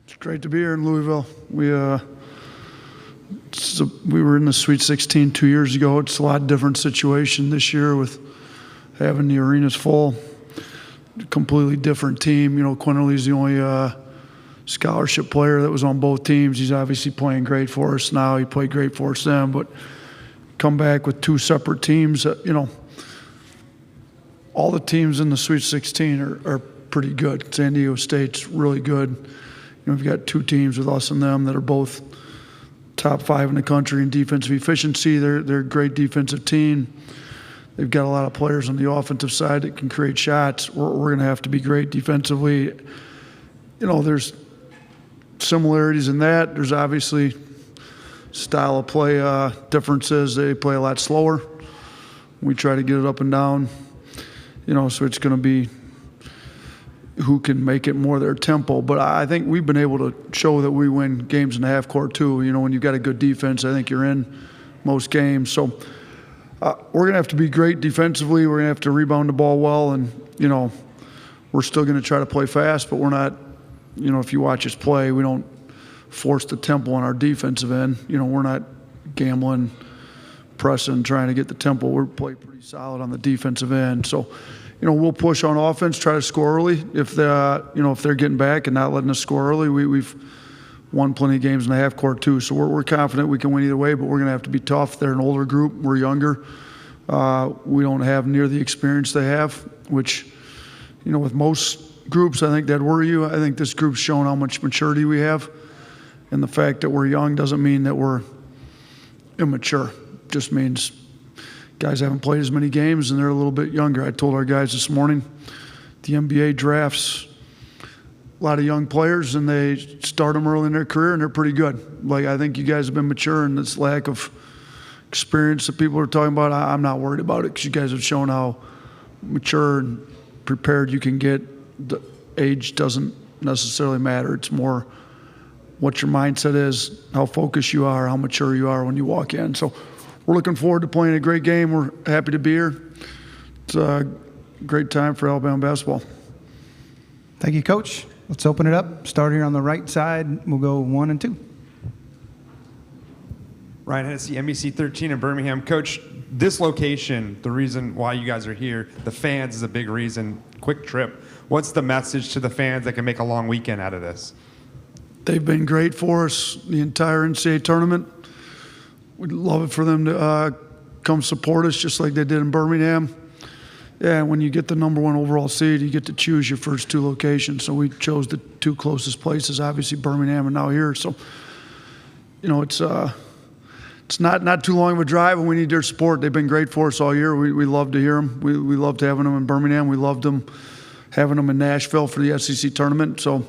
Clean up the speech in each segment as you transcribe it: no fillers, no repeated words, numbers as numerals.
It's great to be here in Louisville. We were in the Sweet 16 2 years ago. It's a lot different situation this year with having the arenas full. Completely different team. You know, Quinterly's the only scholarship player that was on both teams. He's obviously playing great for us now. He played great for us then, but come back with two separate teams. You know, all the teams in the Sweet 16 are pretty good. San Diego State's really good. You know, we've got two teams with us and them that are both top 5 in the country in defensive efficiency. They're a great defensive team. They've got a lot of players on the offensive side that can create shots. We're going to have to be great defensively. You know, there's similarities in that. There's obviously style of play differences. They play a lot slower. We try to get it up and down. You know, so it's going to be who can make it more their tempo. But I think we've been able to show that we win games in the half court too. You know, when you've got a good defense, I think you're in most games. So we're going to have to be great defensively. We're going to have to rebound the ball well. And, you know, we're still going to try to play fast, but we're not, you know, if you watch us play, we don't force the tempo on our defensive end. You know, we're not gambling, pressing, trying to get the tempo. We're playing pretty solid on the defensive end. So, you know, we'll push on offense, try to score early. If they're getting back and not letting us score early, we've won plenty of games in the half court too. So we're confident we can win either way, but we're going to have to be tough. They're an older group. We're younger. We don't have near the experience they have, which, you know, with most groups, I think that'd worry you. I think this group's shown how much maturity we have. And the fact that we're young doesn't mean that we're immature. It just means guys haven't played as many games and they're a little bit younger. I told our guys this morning, the NBA drafts a lot of young players and they start them early in their career and they're pretty good. Like, I think you guys have been mature, and this lack of experience that people are talking about, I'm not worried about it, because you guys have shown how mature and prepared you can get. The age doesn't necessarily matter. It's more what your mindset is, how focused you are, how mature you are when you walk in. So we're looking forward to playing a great game. We're happy to be here. It's a great time for Alabama basketball. Thank you, Coach. Let's open it up. Start here on the right side. We'll go 1 and 2. Ryan Hennessy, NBC 13 in Birmingham. Coach, this location, the reason why you guys are here, the fans is a big reason. Quick trip. What's the message to the fans that can make a long weekend out of this? They've been great for us the entire NCAA tournament. We'd love it for them to come support us just like they did in Birmingham. Yeah, when you get the #1 overall seed, you get to choose your first 2 locations. So we chose the 2 closest places, obviously Birmingham and now here. So, you know, it's not too long of a drive, and we need their support. They've been great for us all year. We love to hear them. We loved having them in Birmingham. We loved them having them in Nashville for the SEC tournament. So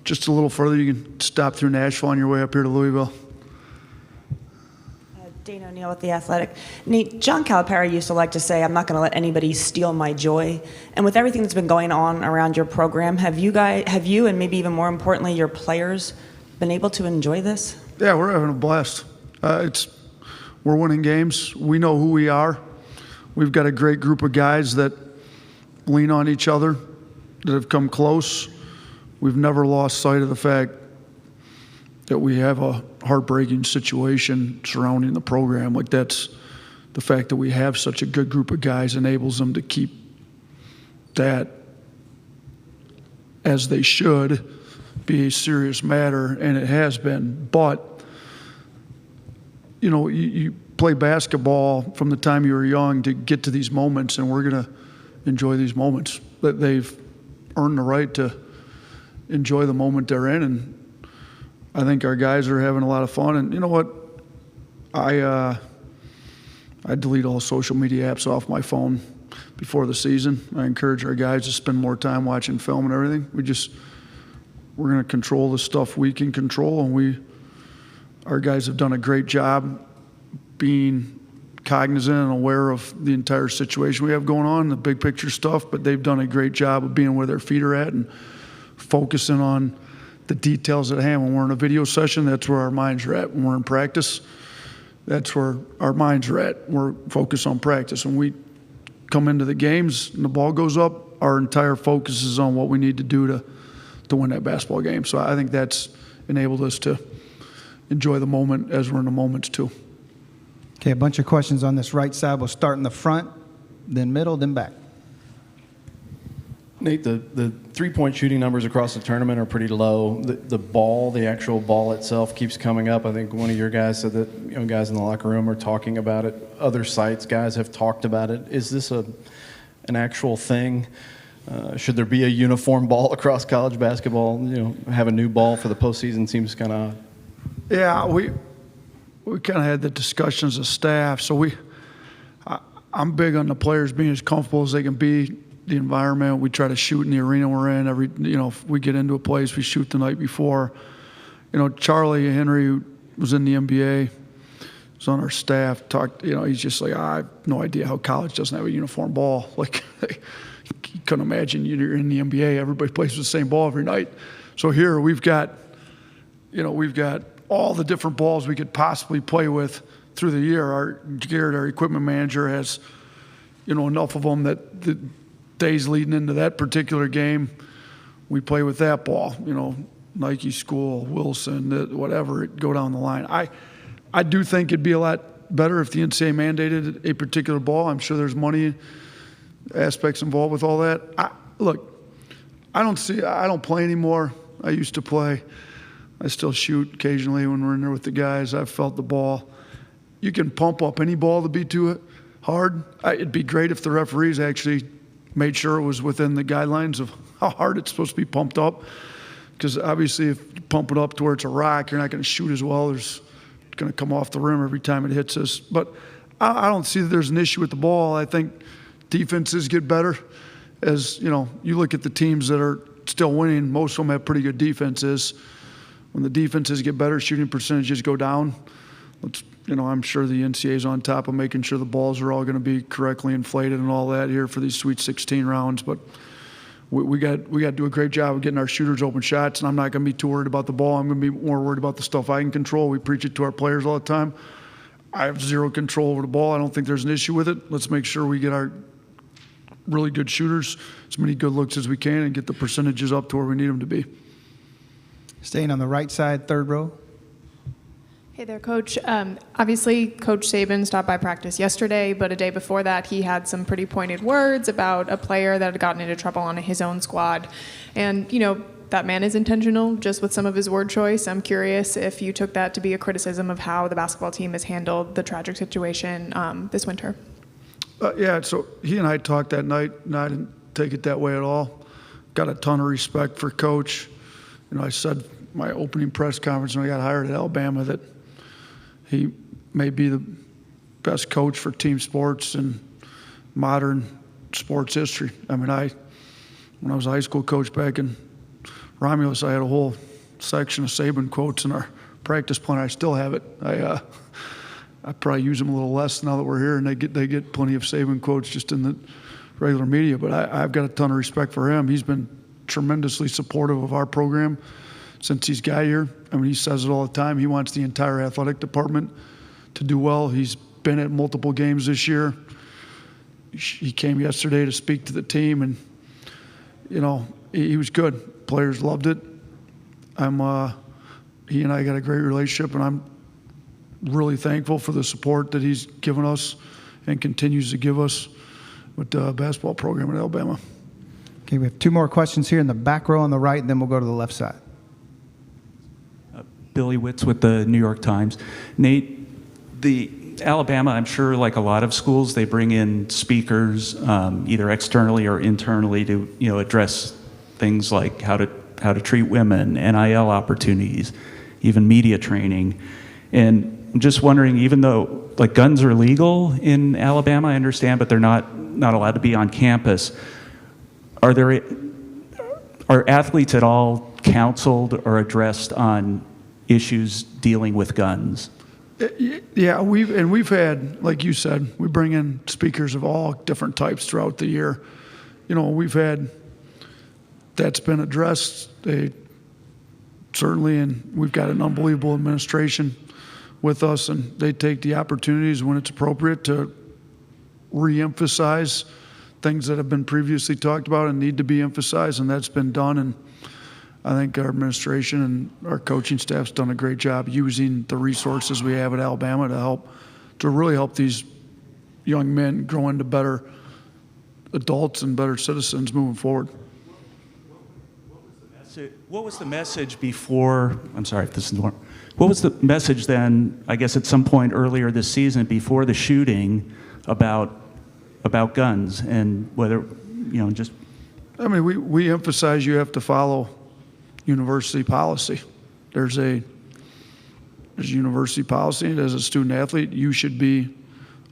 just a little further, you can stop through Nashville on your way up here to Louisville. Dana O'Neill with The Athletic. Nate, John Calipari used to like to say, I'm not going to let anybody steal my joy. And with everything that's been going on around your program, have you, and maybe even more importantly, your players, been able to enjoy this? Yeah, we're having a blast. We're winning games. We know who we are. We've got a great group of guys that lean on each other, that have come close. We've never lost sight of the fact that we have a heartbreaking situation surrounding the program. Like, that's the fact that we have such a good group of guys enables them to keep that, as they should, be a serious matter, and it has been. But, you know, you play basketball from the time you were young to get to these moments, and we're going to enjoy these moments. That they've earned the right to enjoy the moment they're in, and I think our guys are having a lot of fun. And you know what? I delete all social media apps off my phone before the season. I encourage our guys to spend more time watching film and everything. We're going to control the stuff we can control, and our guys have done a great job being cognizant and aware of the entire situation we have going on, the big picture stuff, but they've done a great job of being where their feet are at and focusing on the details at hand. When we're in a video session, that's where our minds are at. When we're in practice, that's where our minds are at. We're focused on practice. When we come into the games and the ball goes up, our entire focus is on what we need to do to win that basketball game. So I think that's enabled us to enjoy the moment as we're in the moments too. Okay, a bunch of questions on this right side. We'll start in the front, then middle, then back. Nate, the three-point shooting numbers across the tournament are pretty low. The actual ball itself keeps coming up. I think one of your guys said that guys in the locker room are talking about it. Other sites, guys have talked about it. Is this an actual thing? Should there be a uniform ball across college basketball? Have a new ball for the postseason seems kind of odd. Yeah, we kind of had the discussions as staff. So I'm big on the players being as comfortable as they can be. The environment, we try to shoot in the arena we're in. If we get into a place, we shoot the night before. Charlie Henry, who was in the NBA, was on our staff, talked, he's just like, I have no idea how college doesn't have a uniform ball. Like, you couldn't imagine you're in the NBA, everybody plays with the same ball every night. So here we've got all the different balls we could possibly play with through the year. Garrett, our equipment manager, has, enough of them that the days leading into that particular game, we play with that ball. Nike School, Wilson, whatever, go down the line. I do think it'd be a lot better if the NCAA mandated a particular ball. I'm sure there's money aspects involved with all that. I don't play anymore. I used to play. I still shoot occasionally when we're in there with the guys. I've felt the ball. You can pump up any ball to be too hard. It'd be great if the referees actually made sure it was within the guidelines of how hard it's supposed to be pumped up. Because obviously if you pump it up to where it's a rock, you're not going to shoot as well. It's going to come off the rim every time it hits us. But I don't see that there's an issue with the ball. I think defenses get better. As you look at the teams that are still winning, most of them have pretty good defenses. When the defenses get better, shooting percentages go down. I'm sure the NCAA is on top of making sure the balls are all going to be correctly inflated and all that here for these Sweet 16 rounds. But we got to do a great job of getting our shooters open shots, and I'm not going to be too worried about the ball. I'm going to be more worried about the stuff I can control. We preach it to our players all the time. I have zero control over the ball. I don't think there's an issue with it. Let's make sure we get our really good shooters as many good looks as we can and get the percentages up to where we need them to be. Staying on the right side, third row. Hey there, Coach. Obviously, Coach Saban stopped by practice yesterday, but a day before that, he had some pretty pointed words about a player that had gotten into trouble on his own squad. And, that man is intentional just with some of his word choice. I'm curious if you took that to be a criticism of how the basketball team has handled the tragic situation this winter. Yeah, so he and I talked that night, and I didn't take it that way at all. Got a ton of respect for Coach. I said my opening press conference when I got hired at Alabama that he may be the best coach for team sports in modern sports history. When I was a high school coach back in Romulus, I had a whole section of Saban quotes in our practice plan. I still have it. I probably use them a little less now that we're here, and they get plenty of Saban quotes just in the regular media. But I've got a ton of respect for him. He's been tremendously supportive of our program since he's got here. He says it all the time. He wants the entire athletic department to do well. He's been at multiple games this year. He came yesterday to speak to the team, and he was good. Players loved it. He and I got a great relationship, and I'm really thankful for the support that he's given us and continues to give us with the basketball program at Alabama. Okay, we have two more questions here in the back row on the right, and then we'll go to the left side. Billy Witz with the New York Times. Nate, the Alabama, I'm sure like a lot of schools, they bring in speakers either externally or internally to address things like how to treat women, NIL opportunities, even media training. And I'm just wondering, even though like guns are legal in Alabama, I understand, but they're not allowed to be on campus. Are athletes at all counseled or addressed on issues dealing with guns? Yeah, we've had, like you said, we bring in speakers of all different types throughout the year. We've had that's been addressed. Certainly, and we've got an unbelievable administration with us, and they take the opportunities when it's appropriate to re-emphasize things that have been previously talked about and need to be emphasized, and that's been done. And I think our administration and our coaching staff's done a great job using the resources we have at Alabama to really help these young men grow into better adults and better citizens moving forward. What was the message before? I'm sorry if this is more. What was the message then? I guess at some point earlier this season, before the shooting, about guns and whether just. I mean, we emphasize you have to follow university policy. There's university policy, and as a student athlete, you should be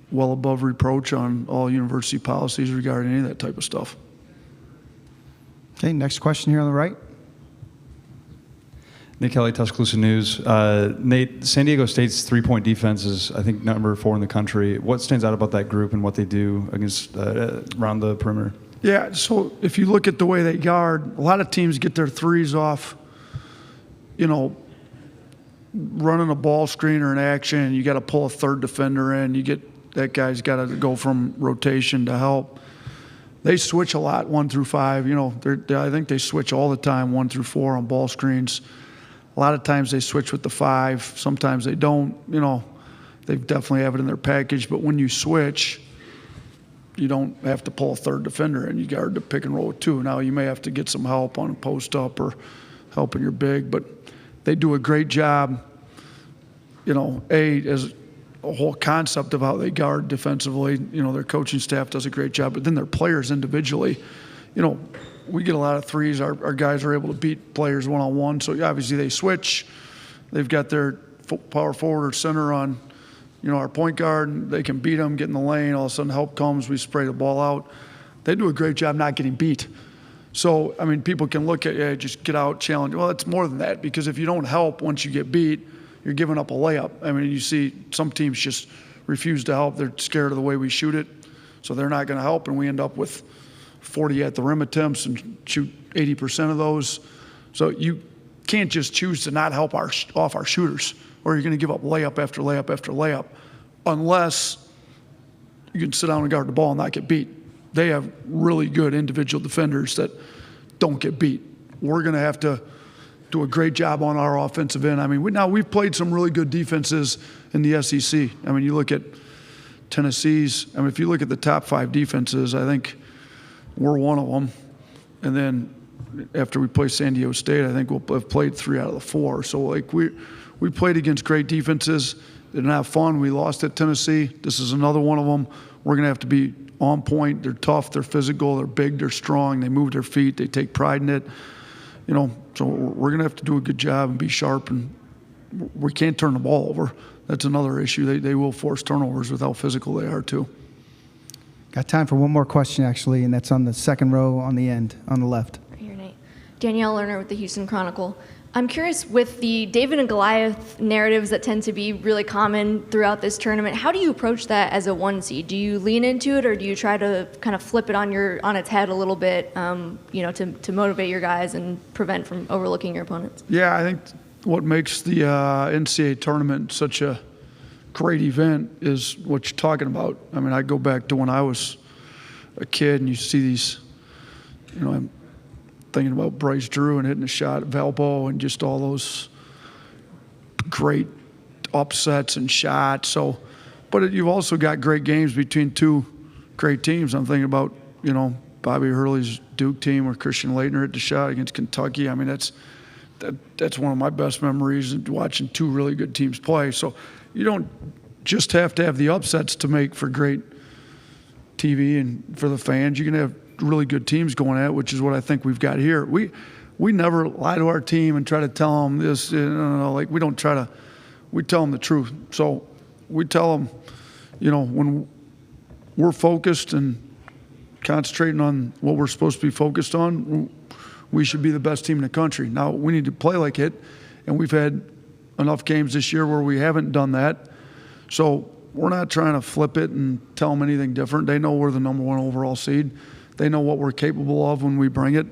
well above reproach on all university policies regarding any of that type of stuff. Okay, next question here on the right. Nate Kelly, Tuscaloosa News. Nate, San Diego State's three-point defense is, I think, number 4 in the country. What stands out about that group and what they do against around the perimeter? Yeah, so if you look at the way they guard, a lot of teams get their threes off, running a ball screen or an action. You got to pull a third defender in. That guy's got to go from rotation to help. They switch a lot, 1 through 5. I think they switch all the time, 1 through 4 on ball screens. A lot of times they switch with the 5. Sometimes they don't. They definitely have it in their package. But when you switch, you don't have to pull a third defender in. You guard the pick and roll with 2. Now you may have to get some help on a post up or helping your big, but they do a great job. As a whole concept of how they guard defensively. Their coaching staff does a great job, but then their players individually, we get a lot of threes. Our guys are able to beat players one-on-one, so obviously they switch. They've got their power forward or center on, our point guard, and they can beat them, get in the lane. All of a sudden help comes, we spray the ball out. They do a great job not getting beat. So, people can look at, just get out, challenge. Well, it's more than that, because if you don't help once you get beat, you're giving up a layup. You see some teams just refuse to help. They're scared of the way we shoot it, so they're not going to help, and we end up with 40 at the rim attempts and shoot 80% of those. So you can't just choose to not help off our shooters, or you're going to give up layup after layup after layup, unless you can sit down and guard the ball and not get beat. They have really good individual defenders that don't get beat. We're going to have to do a great job on our offensive end. We've played some really good defenses in the SEC. You look at Tennessee's. If you look at the top 5 defenses, I think we're one of them. And then after we play San Diego State, I think we'll have played 3 out of the 4. So we played against great defenses. They didn't have fun. We lost at Tennessee. This is another one of them. We're going to have to be on point. They're tough. They're physical. They're big. They're strong. They move their feet. They take pride in it. So we're going to have to do a good job and be sharp, and we can't turn the ball over. That's another issue. They will force turnovers with how physical they are too. Got time for one more question, actually, and that's on the second row on the end, on the left. Right here, Nate. Danielle Lerner with the Houston Chronicle. I'm curious, with the David and Goliath narratives that tend to be really common throughout this tournament, how do you approach that as a 1 seed? Do you lean into it, or do you try to kind of flip it on its head a little bit, to motivate your guys and prevent from overlooking your opponents? Yeah, I think what makes the NCAA tournament such a great event is what you're talking about. I go back to when I was a kid, and you see these, I'm thinking about Bryce Drew and hitting a shot at Valpo and just all those great upsets and shots. But you've also got great games between 2 great teams. I'm thinking about, Bobby Hurley's Duke team where Christian Laettner hit the shot against Kentucky. That's one of my best memories, watching 2 really good teams play. So you don't just have to have the upsets to make for great TV and for the fans. You can have really good teams going at it, which is what I think we've got here. We never lie to our team and try to tell them this. We don't try to. We tell them the truth. So we tell them, when we're focused and concentrating on what we're supposed to be focused on, we should be the best team in the country. Now we need to play like it, and we've had enough games this year where we haven't done that. So we're not trying to flip it and tell them anything different. They know we're the number 1 overall seed. They know what we're capable of when we bring it,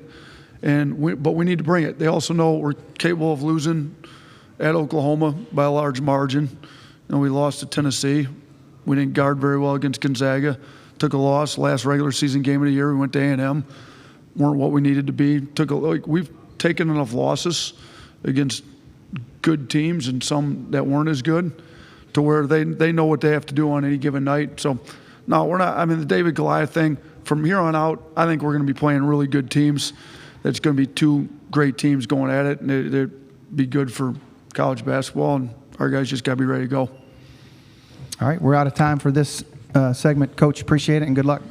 but we need to bring it. They also know we're capable of losing at Oklahoma by a large margin. We lost to Tennessee. We didn't guard very well against Gonzaga. Took a loss. Last regular season game of the year, we went to A&M. Weren't what we needed to be. taken enough losses against good teams and some that weren't as good to where they know what they have to do on any given night. So, no, we're not. I mean, the David Goliath thing, from here on out, I think we're going to be playing really good teams. It's going to be two great teams going at it, and it'd be good for college basketball, and our guys just got to be ready to go. All right, we're out of time for this segment. Coach, appreciate it, and good luck.